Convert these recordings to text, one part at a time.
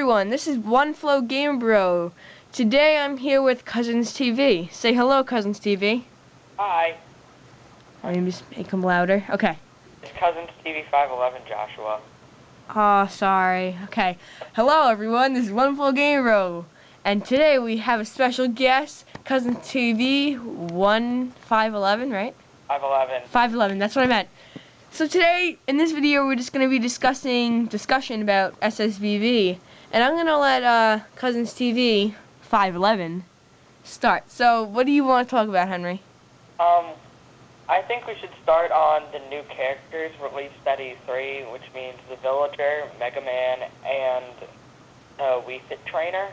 everyone, this is One Flow Game Bro. Today I'm here with Cousins TV. Say hello, Cousins TV. Hi. Let me just make him louder. Okay. It's cousinstv511, Joshua. Oh, sorry. Okay. Hello everyone, this is One Flow Game Bro. And today we have a special guest, Cousins TV511, right? 511. 511, that's what I meant. So today, in this video, we're just going to be discussion about SSBB. And I'm going to let Cousins TV 511 start. So, what do you want to talk about, Henry? I think we should start on the new characters released at E3, which means the Villager, Mega Man, and Wii Fit Trainer.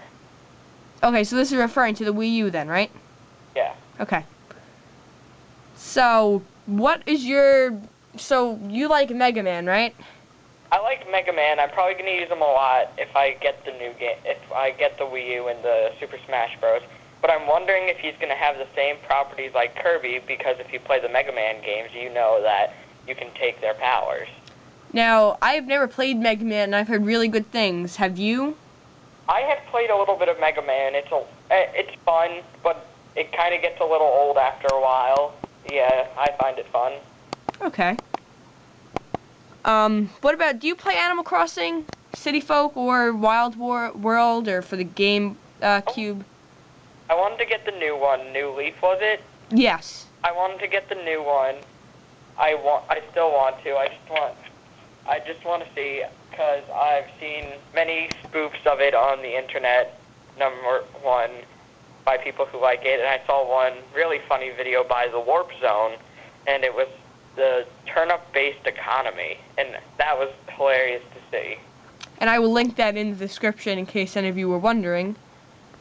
Okay, so this is referring to the Wii U then, right? Yeah. Okay. So, what is your... So, you like Mega Man, right? I like Mega Man. I'm probably going to use him a lot if I get the new game, if I get the Wii U and the Super Smash Bros. But I'm wondering if he's going to have the same properties like Kirby, because if you play the Mega Man games, you know that you can take their powers. Now, I've never played Mega Man, and I've heard really good things. Have you? I have played a little bit of Mega Man. It's fun, but it kind of gets a little old after a while. Yeah, I find it fun. Okay. What about, do you play Animal Crossing, City Folk, or Wild World, or for the Game Cube? I wanted to get the new one. New Leaf, was it? Yes. I wanted to get the new one. I still want to. I just want to see, because I've seen many spoofs of it on the internet, number one, by people who like it, and I saw one really funny video by the Warp Zone, and it was the turnip-based economy, and that was hilarious to see. And I will link that in the description in case any of you were wondering.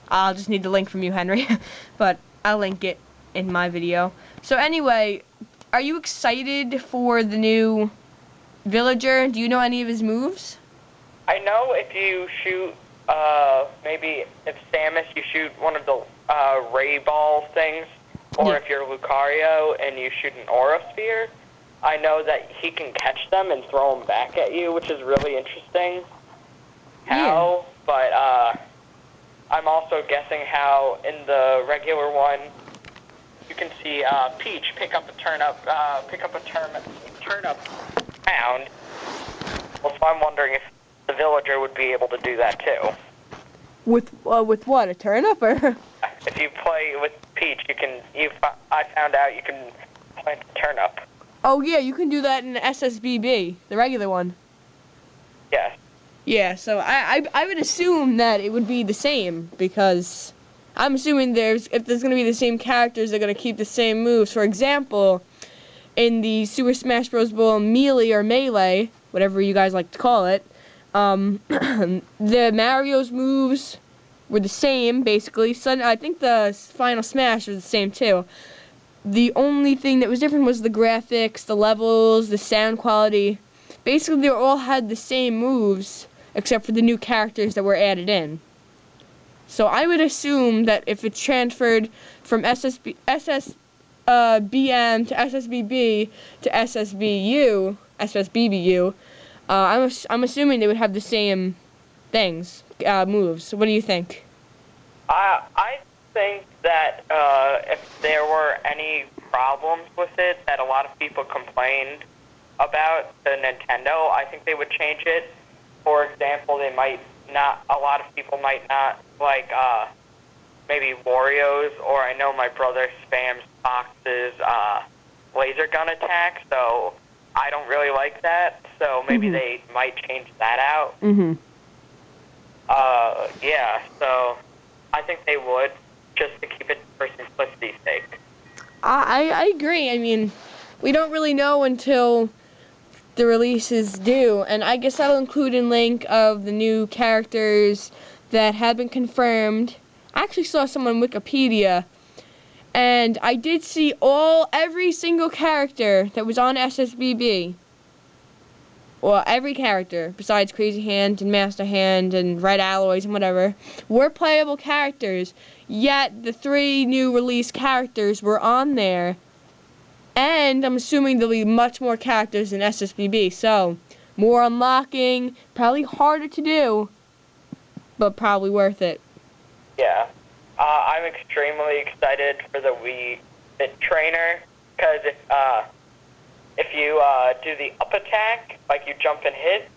I'll just need the link from you, Henry, but I'll link it in my video. So anyway, are you excited for the new Villager? Do you know any of his moves? I know if you shoot, maybe if Samus, you shoot one of the Ray Ball things, or if you're Lucario and you shoot an Aura Sphere, I know that he can catch them and throw them back at you, which is really interesting. How? Yeah. But I'm also guessing how in the regular one you can see Peach pick up a turnip pound. Well, so I'm wondering if the Villager would be able to do that too. With what? A turnip or? If you play with Peach, I found out you can plant a turnip. Oh yeah, you can do that in SSBB, the regular one. Yes. Yeah, so I would assume that it would be the same, because I'm assuming if there's going to be the same characters, they're going to keep the same moves. For example, in the Super Smash Bros. Melee or Melee, whatever you guys like to call it, the Mario's moves were the same, basically. I think the Final Smash was the same, too. The only thing that was different was the graphics, the levels, the sound quality. Basically, they all had the same moves, except for the new characters that were added in. So I would assume that if it's transferred from SSBM to SSBB to SSBBu, I'm assuming they would have the same things, moves. What do you think? I think that if there were any problems with it that a lot of people complained about the Nintendo, I think they would change it. For example, a lot of people might not like maybe Wario's, or I know my brother spams Fox's laser gun attack, so I don't really like that, so maybe they might change that out. Yeah, so I think they would, just to keep it for simplicity's sake. I agree. I mean, we don't really know until the release is due, and I guess that'll include a link of the new characters that have been confirmed. I actually saw some on Wikipedia, and I did see every single character that was on SSBB. Well, every character, besides Crazy Hand and Master Hand and Red Alloys and whatever, were playable characters, yet the 3 new released characters were on there. And I'm assuming there'll be much more characters in SSBB, so more unlocking, probably harder to do. but probably worth it. Yeah. I'm extremely excited for the Wii Fit Trainer, because if you do the up attack, like you jump and hit,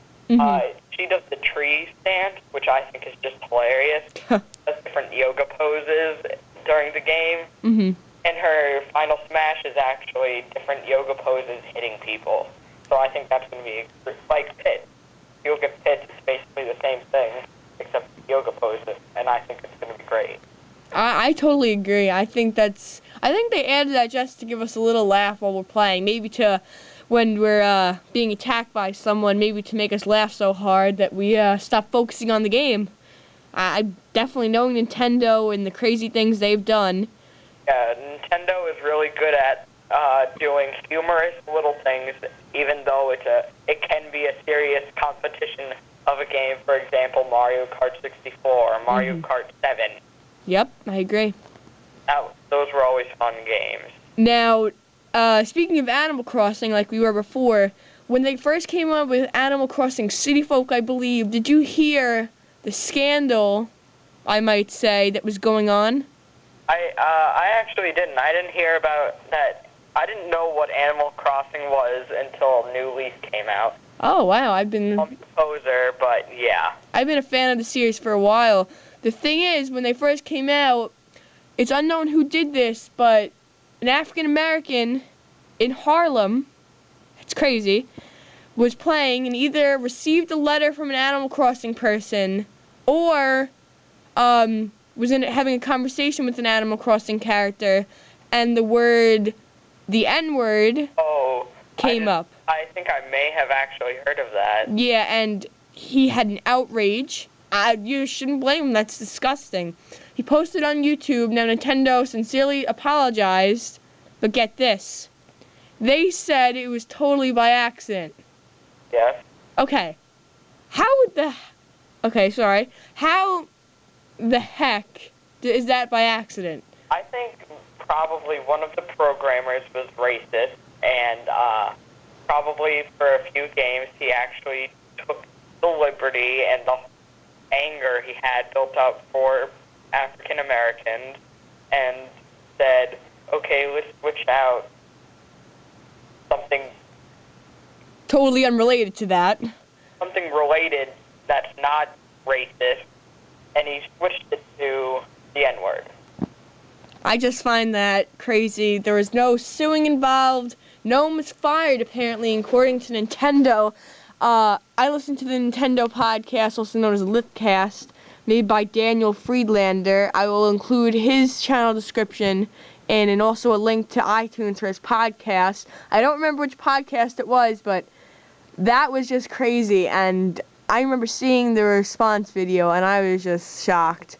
she does the tree stance, which I think is just hilarious. Does different yoga poses during the game. And her final smash is actually different yoga poses hitting people. So I think that's going to be like Pit. Yoga Pit is basically the same thing, except yoga poses, and I think it's going to be great. I totally agree. I think they added that just to give us a little laugh while we're playing. Maybe to, when we're being attacked by someone, maybe to make us laugh so hard that we stop focusing on the game. I definitely know Nintendo and the crazy things they've done. Yeah, Nintendo is really good at doing humorous little things, even though it can be a serious competition of a game. For example, Mario Kart 64 or Mario Kart 7. Yep, I agree. Those were always fun games. Now, speaking of Animal Crossing, like we were before, when they first came up with Animal Crossing City Folk, I believe, did you hear the scandal, I might say, that was going on? I actually didn't. I didn't hear about that. I didn't know what Animal Crossing was until New Leaf came out. Oh, wow. I'm a poser, but yeah. I've been a fan of the series for a while. The thing is, when they first came out, it's unknown who did this, but an African-American in Harlem, it's crazy, was playing and either received a letter from an Animal Crossing person or was having a conversation with an Animal Crossing character, and the N-word came up. I think I may have actually heard of that. Yeah, and he had an outrage. You shouldn't blame him. That's disgusting. He posted on YouTube. Now, Nintendo sincerely apologized, but get this. They said it was totally by accident. Yes. Okay. How the heck is that by accident? I think probably one of the programmers was racist, and probably for a few games he actually took the liberty and the anger he had built up for African Americans and said, okay, let's switch out something totally unrelated to that. Something related that's not racist, and he switched it to the N-word. I just find that crazy. There was no suing involved. No one was fired, apparently, according to Nintendo. I listened to the Nintendo podcast, also known as Liftcast, made by Daniel Friedlander. I will include his channel description and also a link to iTunes for his podcast. I don't remember which podcast it was, but that was just crazy. And I remember seeing the response video, and I was just shocked.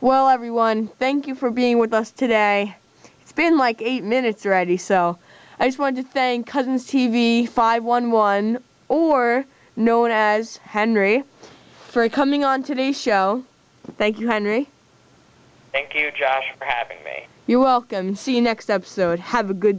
Well, everyone, thank you for being with us today. It's been like 8 minutes already, so I just wanted to thank cousinstv511, or known as Henry, for coming on today's show. Thank you, Henry. Thank you, Josh, for having me. You're welcome. See you next episode. Have a good